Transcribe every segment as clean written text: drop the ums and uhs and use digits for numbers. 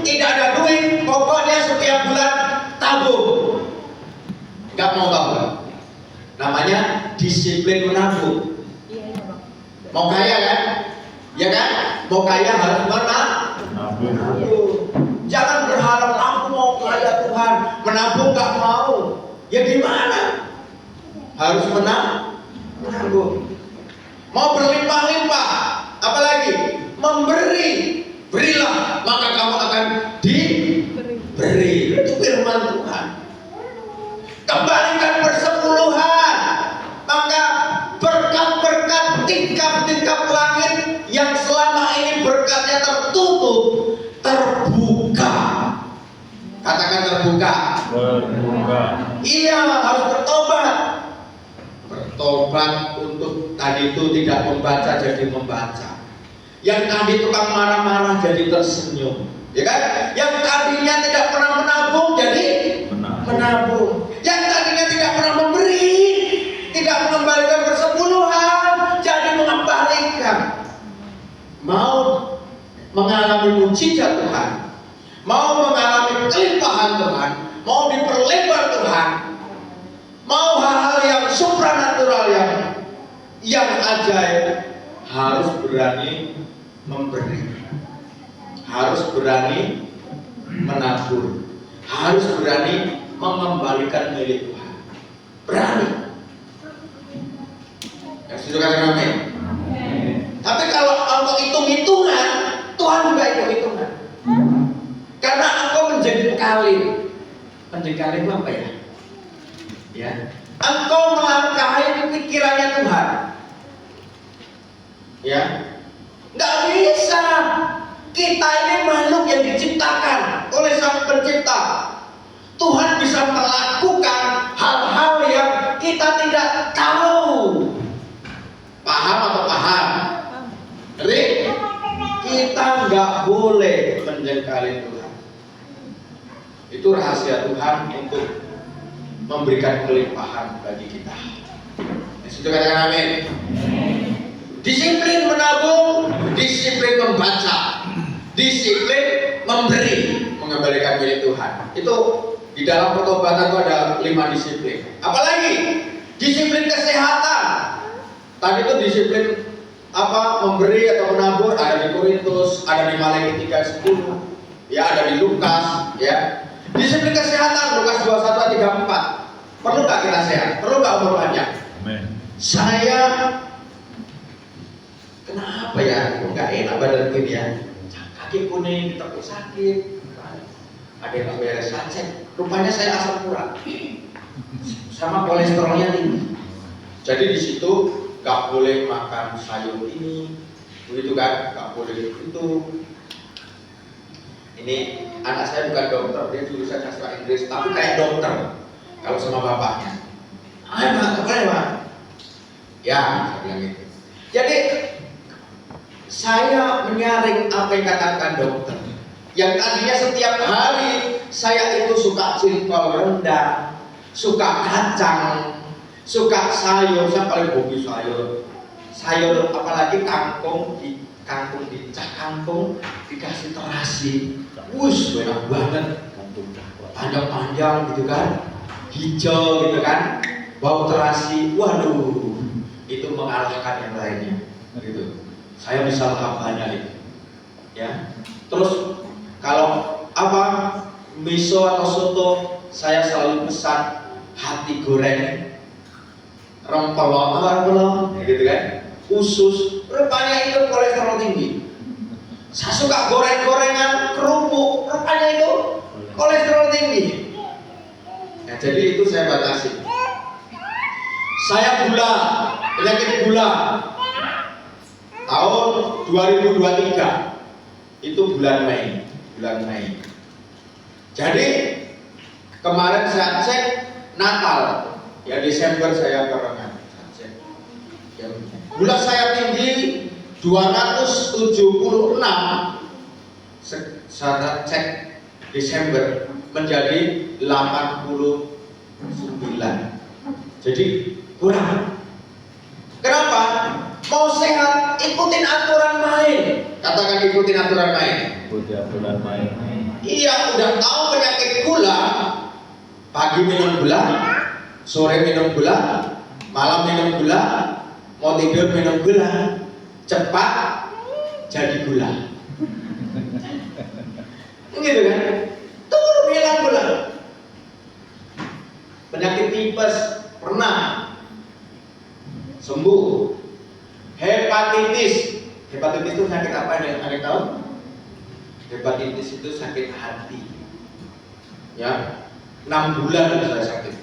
tidak ada duit, pokoknya setiap bulan tabung. Nggak mau tabung. Namanya disiplin menabung. Mau kaya kan? Ya kan? Mau kaya harus menabung. Jangan berharap aku mau kaya Tuhan, menabung nggak mau. Ya gimana? Harus menabung. Mau berlimpah-limpah, apalagi memberi. Berilah, maka kamu akan diberi. Itu firman Tuhan. Kembalikan persepuluhan, maka berkat-berkat tingkap-tingkap langit yang selama ini berkatnya tertutup, terbuka. Katakan terbuka. Terbuka. Iya, harus bertobat. Bertobat untuk tadi itu tidak membaca jadi membaca. Yang tadi tukang marah-marah jadi tersenyum, ya kan? Yang tadinya tidak pernah menabung jadi menabung. Yang tadinya tidak pernah memberi, tidak mengembalikan persepuluhan, jadi mengembalikan. Mau mengalami mujizat Tuhan, mau mengalami kelimpahan Tuhan, mau diperlebar Tuhan, mau hal-hal yang supranatural yang ajaib, harus berani memberi, harus berani menabur, harus berani mengembalikan milik Tuhan. Berani. Yang setuju katakan amin. Tapi kalau engkau hitung-hitungan, Tuhan juga hitung-hitungan. Karena engkau menjadi kalin. Menjadi kalin itu apa ya? Ya. Engkau melangkahi pikirannya Tuhan. Ya. Nggak bisa. Kita ini makhluk yang diciptakan oleh Sang Pencipta. Tuhan bisa melakukan hal-hal yang kita tidak tahu. Paham atau paham? Jadi kita nggak boleh menjengkali Tuhan. Itu rahasia Tuhan untuk memberikan kelimpahan bagi kita. Sudah katakan amin. Disiplin menabung, disiplin membaca, disiplin memberi, mengembalikan milik Tuhan. Itu di dalam pertobatan itu ada 5 disiplin. Apalagi disiplin kesehatan. Tadi itu disiplin apa? Memberi atau menabur ada di Korintus, ada di Maleakhi 3:10, ya ada di Lukas, ya. Disiplin kesehatan Lukas 21:34. Perlu nggak kita sehat? Perlu nggak umur panjang? Amin. Saya kenapa ya? Kok nggak enak badan ini ya? Kaki kuning, ditekuk sakit. Ada yang nggak beres cek. Rupanya saya asam urat, sama kolesterolnya tinggi. Jadi di situ nggak boleh makan sayur ini, begitu kan? Nggak boleh itu. Ini anak saya bukan dokter, dia jurusan sastra Inggris, tapi kayak dokter. Kalau sama bapaknya, ayo Pak, boleh Pak? Ya, saya bilang gitu. Jadi saya menyaring apa yang katakan dokter. Yang tadinya setiap hari saya itu suka jengkol rendang, suka kacang, suka sayur, saya paling hobi sayur. Sayur apalagi kangkung dikasih terasi, wush, enak banget, panjang-panjang gitu kan, hijau gitu kan, bau terasi, waduh, itu mengalahkan yang lainnya, gitu. Saya bisa lahap banyak itu, ya. Terus kalau apa miso atau soto, saya selalu pesan hati goreng, rempelong, gitu kan, usus. Rupanya itu kolesterol tinggi. Saya suka goreng-gorengan, kerupuk, rupanya itu kolesterol tinggi. Nah, jadi itu saya batasi. Saya penyakit gula. Tahun 2023 itu bulan Mei. Jadi kemarin saya cek Natal, ya Desember saya kerengan. Ya, gula saya tinggi 276. Saya cek Desember menjadi 89. Jadi kurang. Kenapa? Mau sehat, ikutin aturan main. Katakan ikutin aturan main. Ikuti aturan main. Iya, udah tahu penyakit gula, pagi minum gula, sore minum gula, malam minum gula, mau tidur minum gula, cepat jadi gula. Gitu kan? Tuh bilang gula. Penyakit tipes pernah sembuh. Hepatitis itu sakit apa yang ada tahu? Hepatitis itu sakit hati. Ya, 6 bulan saya sakit.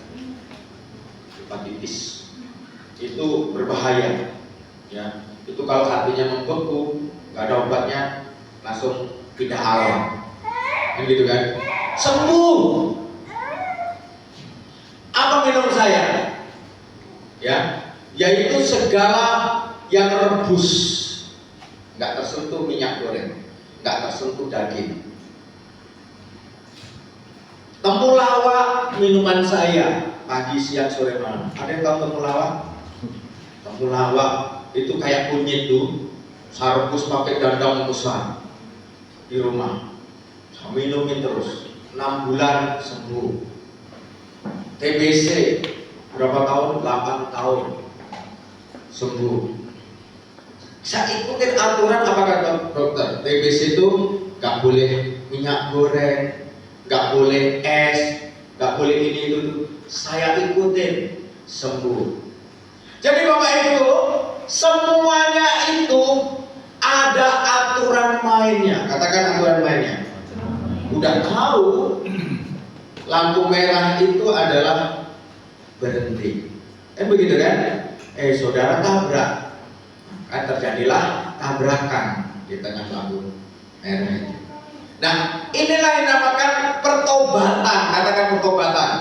Hepatitis itu berbahaya. Ya, itu kalau hatinya membeku, nggak ada obatnya, langsung pindah alam. Kan gitu kan? Sembuh. Apa minum saya? Ya, yaitu segala yang rebus, nggak tersentuh minyak goreng, nggak tersentuh daging. Temulawak minuman saya pagi, siang, sore, malam. Ada yang tahu temulawak? Temulawak itu kayak kunyit tuh, saya rebus pakai dandang besar di rumah. Saya minumin terus, 6 bulan sembuh. TBC berapa tahun? 8 tahun sembuh. Saya ikutin aturan apa kata dokter. TBC itu nggak boleh minyak goreng, nggak boleh es, nggak boleh ini itu. Saya ikutin, sembuh. Jadi Bapak Ibu, semuanya itu ada aturan mainnya. Katakan aturan mainnya. Udah tahu lampu merah itu adalah berhenti. Begitu kan? Saudara tabrak. Kan terjadilah tabrakan di tengah lampu merah itu. Nah, inilah yang dinamakan pertobatan. Katakan pertobatan.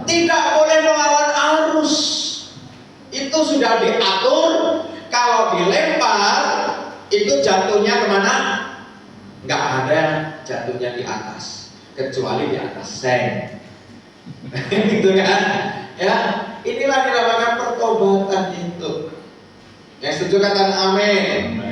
Tidak boleh melawan arus. Itu sudah diatur. Kalau dilempar, itu jatuhnya kemana? Nggak ada jatuhnya di atas, kecuali di atas seng. Gitu kan? Ya, inilah dinamakan pertobatan itu. Yang setuju katakan amin.